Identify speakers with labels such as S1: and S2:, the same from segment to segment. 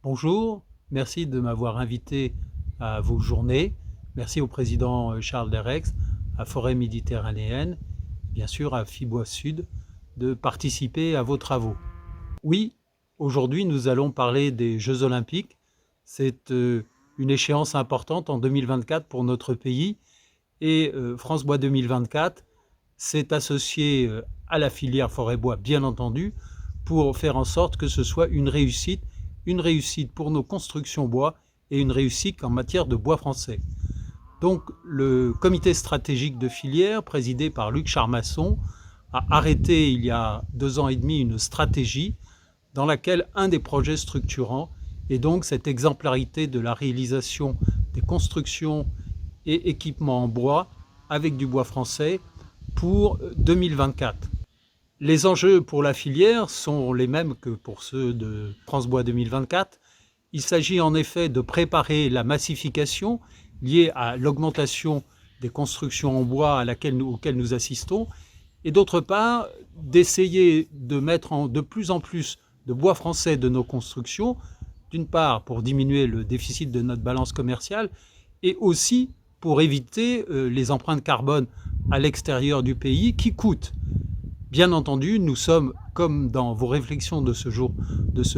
S1: Bonjour, merci de m'avoir invité à vos journées. Merci au président Charles Derrex, à Forêt Méditerranéenne, bien sûr à Fibois Sud, de participer à vos travaux. Oui, aujourd'hui nous allons parler des Jeux Olympiques. C'est une échéance importante en 2024 pour notre pays et France Bois 2024 s'est associé à la filière forêt-bois, bien entendu, pour faire en sorte que ce soit une réussite pour nos constructions bois et une réussite en matière de bois français. Donc le comité stratégique de filière, présidé par Luc Charmasson, a arrêté il y a 2 ans et demi une stratégie dans laquelle un des projets structurants est donc cette exemplarité de la réalisation des constructions et équipements en bois avec du bois français pour 2024. Les enjeux pour la filière sont les mêmes que pour ceux de France Bois 2024. Il s'agit en effet de préparer la massification liée à l'augmentation des constructions en bois auxquelles nous assistons, et d'autre part d'essayer de mettre de plus en plus de bois français de nos constructions, d'une part pour diminuer le déficit de notre balance commerciale, et aussi pour éviter les empreintes carbone à l'extérieur du pays qui coûtent. Bien entendu, nous sommes, comme dans vos réflexions de ce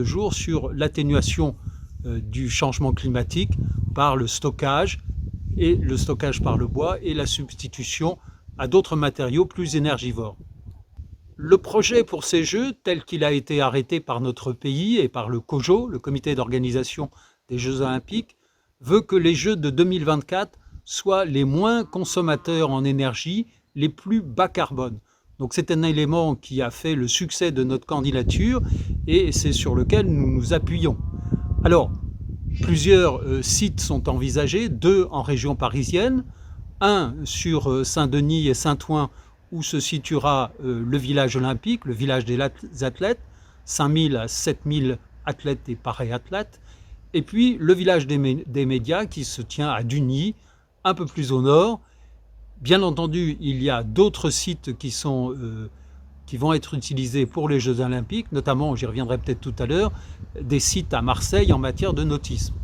S1: jour sur l'atténuation du changement climatique par le stockage par le bois et la substitution à d'autres matériaux plus énergivores. Le projet pour ces Jeux, tel qu'il a été arrêté par notre pays et par le COJO, le comité d'organisation des Jeux Olympiques, veut que les Jeux de 2024 soient les moins consommateurs en énergie, les plus bas carbone. Donc c'est un élément qui a fait le succès de notre candidature et c'est sur lequel nous nous appuyons. Alors, plusieurs sites sont envisagés, 2 en région parisienne, un sur Saint-Denis et Saint-Ouen où se situera le village olympique, le village des athlètes, 5000 à 7000 athlètes et para-athlètes, et puis le village des médias qui se tient à Dugny, un peu plus au nord. Bien entendu, il y a d'autres sites qui vont être utilisés pour les Jeux Olympiques, notamment, j'y reviendrai peut-être tout à l'heure, des sites à Marseille en matière de nautisme.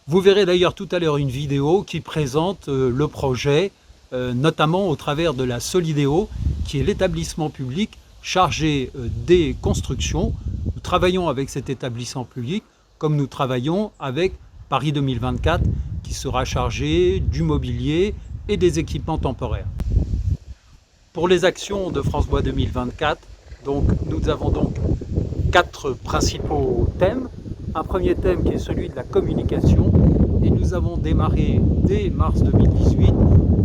S1: Vous verrez d'ailleurs tout à l'heure une vidéo qui présente le projet, notamment au travers de la Solidéo, qui est l'établissement public chargé des constructions. Nous travaillons avec cet établissement public comme nous travaillons avec Paris 2024, qui sera chargé du mobilier et des équipements temporaires. Pour les actions de France Bois 2024, nous avons donc 4 principaux thèmes. Un premier thème qui est celui de la communication, et nous avons démarré dès mars 2018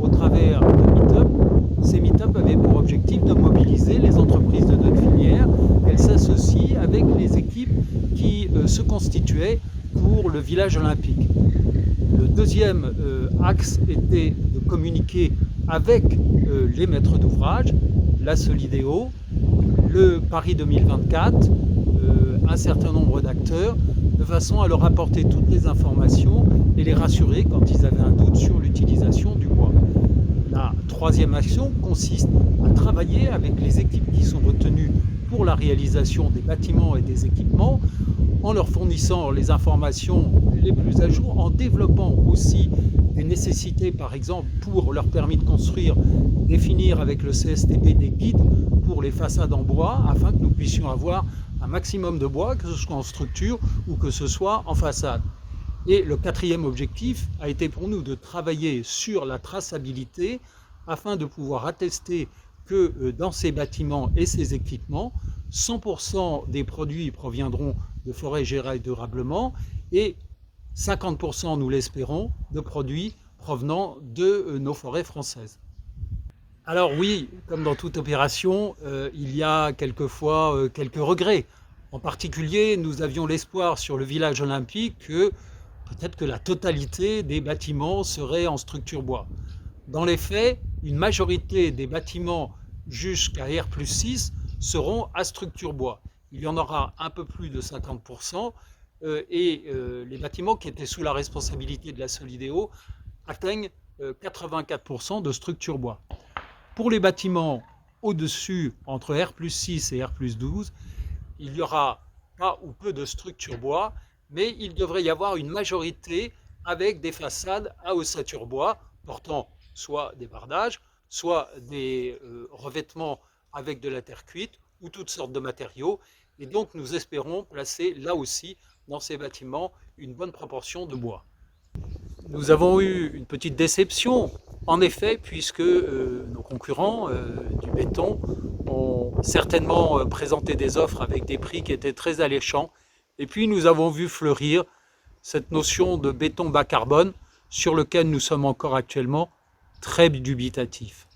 S1: au travers de Meetup. Ces Meetup avaient pour objectif de mobiliser les entreprises de notre filière, qu'elles s'associent avec les équipes qui se constituaient pour le village olympique. Le deuxième axe était de communiquer avec les maîtres d'ouvrage, la Solidéo, le Paris 2024, un certain nombre d'acteurs, de façon à leur apporter toutes les informations et les rassurer quand ils avaient un doute sur l'utilisation du bois. La troisième action consiste à travailler avec les équipes qui sont retenues pour la réalisation des bâtiments et des équipements, en leur fournissant les informations les plus à jour, en développant aussi des nécessités, par exemple, pour leur permis de construire, définir avec le CSTB des guides pour les façades en bois, afin que nous puissions avoir un maximum de bois, que ce soit en structure ou que ce soit en façade. Et le quatrième objectif a été pour nous de travailler sur la traçabilité, afin de pouvoir attester que dans ces bâtiments et ces équipements, 100% des produits proviendront de forêts gérées durablement et 50%, nous l'espérons, de produits provenant de nos forêts françaises. Alors oui, comme dans toute opération, il y a quelquefois quelques regrets. En particulier, nous avions l'espoir sur le village olympique que peut-être que la totalité des bâtiments serait en structure bois. Dans les faits, une majorité des bâtiments jusqu'à R+6 seront à structure bois. Il y en aura un peu plus de 50%, et les bâtiments qui étaient sous la responsabilité de la Solidéo atteignent 84% de structure bois. Pour les bâtiments au-dessus, entre R+6 et R+12, il y aura pas ou peu de structures bois, mais il devrait y avoir une majorité avec des façades à ossature bois portant soit des bardages, soit des revêtements avec de la terre cuite ou toutes sortes de matériaux. Et donc nous espérons placer là aussi dans ces bâtiments une bonne proportion de bois. Nous avons eu une petite déception, en effet, puisque nos concurrents du béton ont certainement présenté des offres avec des prix qui étaient très alléchants. Et puis nous avons vu fleurir cette notion de béton bas carbone sur lequel nous sommes encore actuellement très dubitatifs.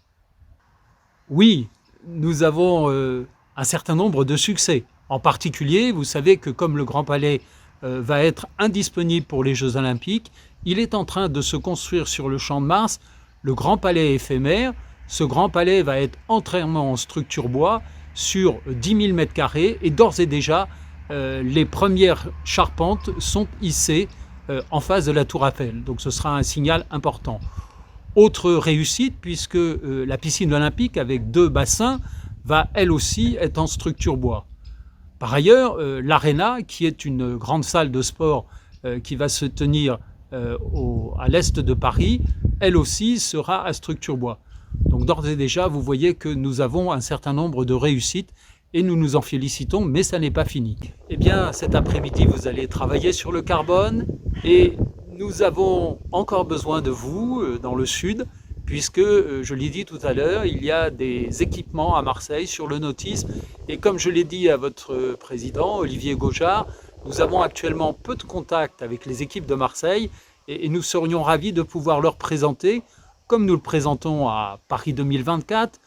S1: Oui, nous avons un certain nombre de succès. En particulier, vous savez que comme le Grand Palais va être indisponible pour les Jeux Olympiques, il est en train de se construire sur le Champ de Mars le Grand Palais éphémère. Ce Grand Palais va être entièrement en structure bois sur 10 000 m² et d'ores et déjà, les premières charpentes sont hissées en face de la Tour Eiffel. Donc ce sera un signal important. Autre réussite, puisque la piscine olympique avec 2 bassins va elle aussi être en structure bois. Par ailleurs, l'Arena, qui est une grande salle de sport qui va se tenir à l'est de Paris, elle aussi sera à structure bois. Donc d'ores et déjà, vous voyez que nous avons un certain nombre de réussites et nous nous en félicitons, mais ça n'est pas fini. Eh bien, cet après-midi, vous allez travailler sur le carbone et nous avons encore besoin de vous dans le sud, puisque, je l'ai dit tout à l'heure, il y a des équipements à Marseille sur le nautisme. Et comme je l'ai dit à votre président, Olivier Gauchard, nous avons actuellement peu de contact avec les équipes de Marseille et nous serions ravis de pouvoir leur présenter, comme nous le présentons à Paris 2024,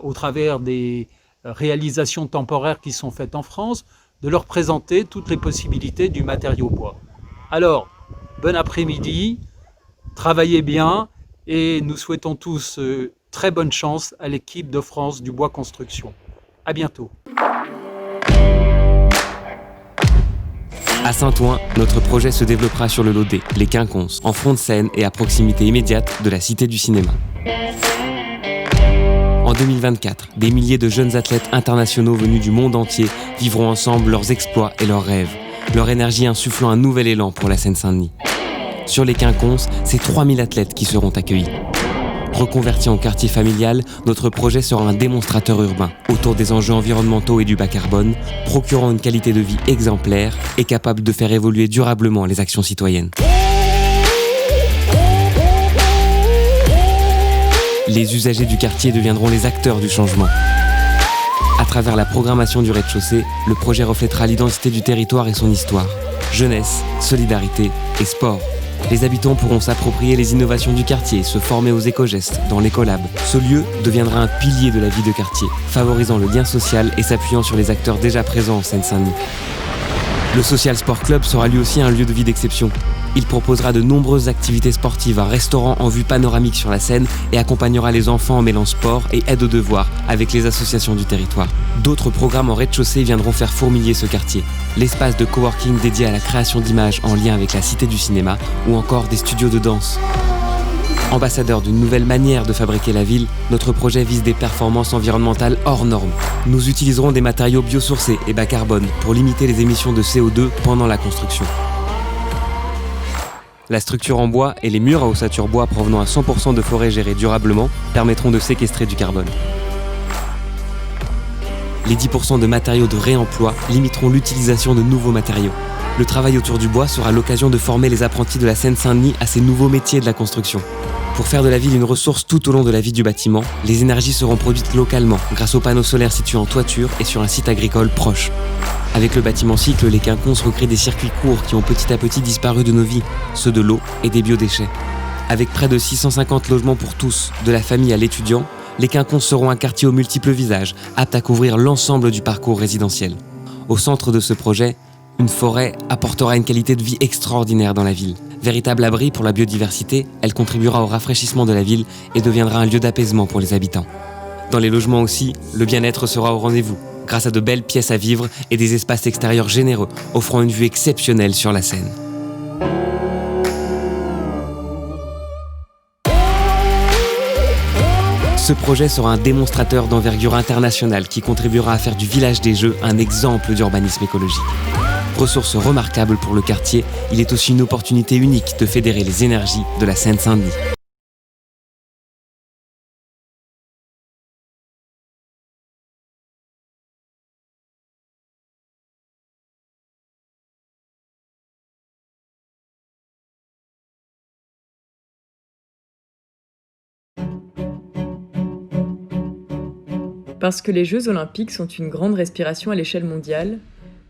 S1: au travers des réalisations temporaires qui sont faites en France, de leur présenter toutes les possibilités du matériau bois. Alors, bon après-midi, travaillez bien et nous souhaitons tous très bonne chance à l'équipe de France du bois construction. À bientôt.
S2: À Saint-Ouen, notre projet se développera sur le Laudet, les Quinconces, en front de Seine et à proximité immédiate de la Cité du Cinéma. En 2024, des milliers de jeunes athlètes internationaux venus du monde entier vivront ensemble leurs exploits et leurs rêves, leur énergie insufflant un nouvel élan pour la Seine-Saint-Denis. Sur les Quinconces, c'est 3000 athlètes qui seront accueillis. Reconverti en quartier familial, notre projet sera un démonstrateur urbain autour des enjeux environnementaux et du bas carbone, procurant une qualité de vie exemplaire et capable de faire évoluer durablement les actions citoyennes. Les usagers du quartier deviendront les acteurs du changement. À travers la programmation du rez-de-chaussée, le projet reflètera l'identité du territoire et son histoire. Jeunesse, solidarité et sport. Les habitants pourront s'approprier les innovations du quartier, se former aux éco-gestes dans l'écolab. Ce lieu deviendra un pilier de la vie de quartier, favorisant le lien social et s'appuyant sur les acteurs déjà présents en Seine-Saint-Denis. Le Social Sport Club sera lui aussi un lieu de vie d'exception. Il proposera de nombreuses activités sportives, un restaurant en vue panoramique sur la Seine et accompagnera les enfants en mêlant sport et aide aux devoirs avec les associations du territoire. D'autres programmes en rez-de-chaussée viendront faire fourmiller ce quartier. L'espace de coworking dédié à la création d'images en lien avec la Cité du Cinéma ou encore des studios de danse. Ambassadeur d'une nouvelle manière de fabriquer la ville, notre projet vise des performances environnementales hors normes. Nous utiliserons des matériaux biosourcés et bas carbone pour limiter les émissions de CO2 pendant la construction. La structure en bois et les murs à ossature bois provenant à 100% de forêts gérées durablement permettront de séquestrer du carbone. Les 10% de matériaux de réemploi limiteront l'utilisation de nouveaux matériaux. Le travail autour du bois sera l'occasion de former les apprentis de la Seine-Saint-Denis à ces nouveaux métiers de la construction. Pour faire de la ville une ressource tout au long de la vie du bâtiment, les énergies seront produites localement grâce aux panneaux solaires situés en toiture et sur un site agricole proche. Avec le bâtiment cycle, les Quinconces recréent des circuits courts qui ont petit à petit disparu de nos vies, ceux de l'eau et des biodéchets. Avec près de 650 logements pour tous, de la famille à l'étudiant, les Quinconces seront un quartier aux multiples visages, apte à couvrir l'ensemble du parcours résidentiel. Au centre de ce projet, une forêt apportera une qualité de vie extraordinaire dans la ville. Véritable abri pour la biodiversité, elle contribuera au rafraîchissement de la ville et deviendra un lieu d'apaisement pour les habitants. Dans les logements aussi, le bien-être sera au rendez-vous, grâce à de belles pièces à vivre et des espaces extérieurs généreux, offrant une vue exceptionnelle sur la Seine. Ce projet sera un démonstrateur d'envergure internationale qui contribuera à faire du village des Jeux un exemple d'urbanisme écologique. Ressource remarquable pour le quartier, il est aussi une opportunité unique de fédérer les énergies de la Seine-Saint-Denis.
S3: Parce que les Jeux Olympiques sont une grande respiration à l'échelle mondiale,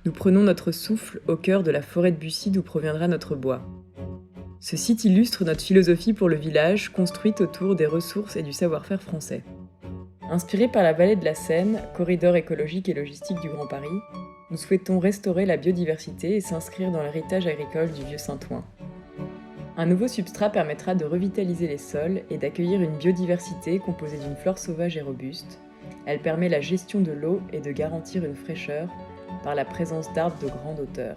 S3: nous prenons notre souffle au cœur de la forêt de Bussy d'où proviendra notre bois. Ce site illustre notre philosophie pour le village, construite autour des ressources et du savoir-faire français. Inspiré par la vallée de la Seine, corridor écologique et logistique du Grand Paris, nous souhaitons restaurer la biodiversité et s'inscrire dans l'héritage agricole du vieux Saint-Ouen. Un nouveau substrat permettra de revitaliser les sols et d'accueillir une biodiversité composée d'une flore sauvage et robuste. Elle permet la gestion de l'eau et de garantir une fraîcheur par la présence d'arbres de grande hauteur.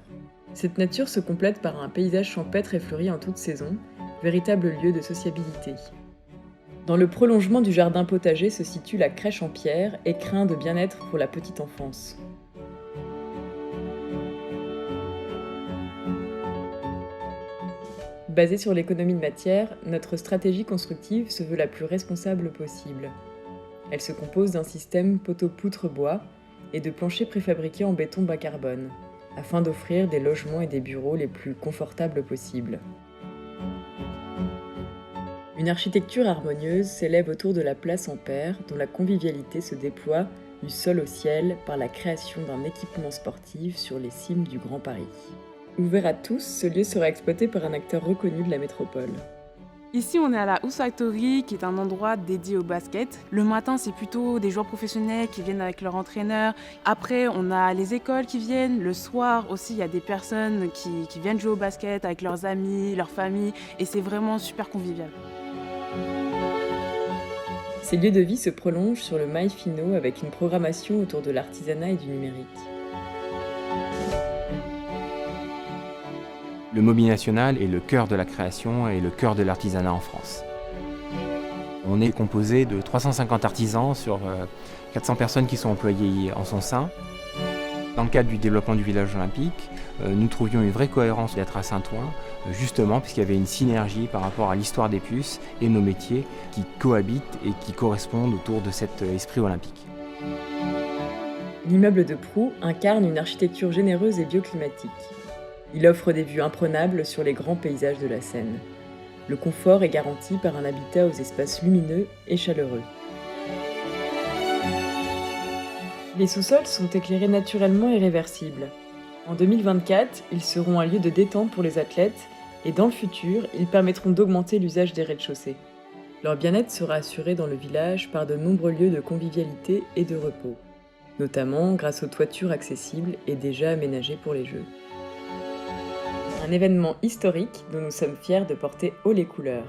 S3: Cette nature se complète par un paysage champêtre et fleuri en toute saison, véritable lieu de sociabilité. Dans le prolongement du jardin potager se situe la crèche en pierre, écrin de bien-être pour la petite enfance. Basée sur l'économie de matière, notre stratégie constructive se veut la plus responsable possible. Elle se compose d'un système poteau-poutre-bois et de planchers préfabriqués en béton bas carbone, afin d'offrir des logements et des bureaux les plus confortables possibles. Une architecture harmonieuse s'élève autour de la place Ampère, dont la convivialité se déploie du sol au ciel par la création d'un équipement sportif sur les cimes du Grand Paris. Ouvert à tous, ce lieu sera exploité par un acteur reconnu de la métropole.
S4: Ici, on est à la Oussatori, qui est un endroit dédié au basket. Le matin, c'est plutôt des joueurs professionnels qui viennent avec leur entraîneur. Après, on a les écoles qui viennent. Le soir aussi, il y a des personnes qui viennent jouer au basket avec leurs amis, leurs familles. Et c'est vraiment super convivial.
S3: Ces lieux de vie se prolongent sur le Mail Finot avec une programmation autour de l'artisanat et du numérique.
S5: Le Mobilier National est le cœur de la création et le cœur de l'artisanat en France. On est composé de 350 artisans sur 400 personnes qui sont employées en son sein. Dans le cadre du développement du village olympique, nous trouvions une vraie cohérence d'être à Saint-Ouen, justement puisqu'il y avait une synergie par rapport à l'histoire des puces et nos métiers qui cohabitent et qui correspondent autour de cet esprit olympique.
S3: L'immeuble de Proue incarne une architecture généreuse et bioclimatique. Il offre des vues imprenables sur les grands paysages de la Seine. Le confort est garanti par un habitat aux espaces lumineux et chaleureux. Les sous-sols sont éclairés naturellement et réversibles. En 2024, ils seront un lieu de détente pour les athlètes et dans le futur, ils permettront d'augmenter l'usage des rez-de-chaussée. Leur bien-être sera assuré dans le village par de nombreux lieux de convivialité et de repos, notamment grâce aux toitures accessibles et déjà aménagées pour les Jeux. Un événement historique dont nous sommes fiers de porter haut les couleurs.